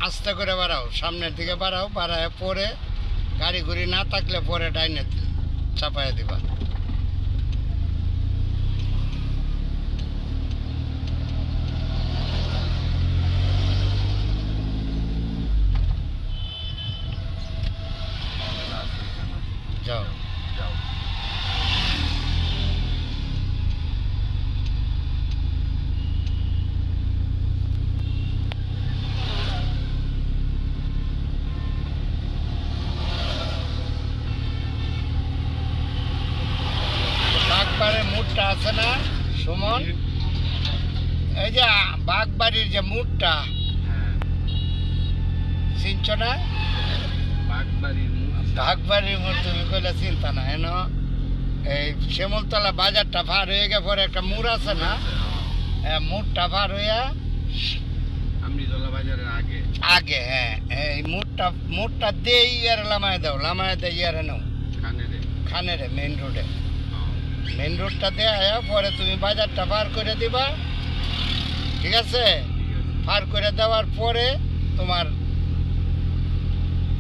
আস্তে করে বাড়াও, সামনের দিকে বাড়াও, বাড়ায় পরে গাড়ি ঘুড়ি না থাকলে পরে ডাইনে চাপাইয়া দিবা। যাও বাগবাড়ির মুড়টা আছে না সুমন, এই যে বাগবাড়ির যে মুড়টা চিনছ না? বাগবাড়ির মোড় তুমি কইলে চিন্তা না, হেন এই শ্যামলতলা বাজারটা পার হয়ে গিয়ে পরে একটা মোড় আছে না, মোড়টা পার হইয়া আগে, হ্যাঁ এই মোড়টা দিয়ে ইয়ার লামায় দাও, লামায় দিয়ে ইয়ারে নাও খানে রে মেইন রোডটা দেয়া পরে তুমি বাজারটা পার করে দিবা, ঠিক আছে? পার করে দেওয়ার পরে তোমার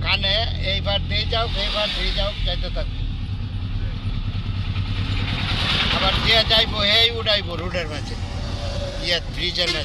কানে এইবার দিয়ে যাও যাইতে থাকবে, আবার দিয়ে যাইবো এই উড়াইবো রোডের মাঝে, ব্রিজের মাঝে।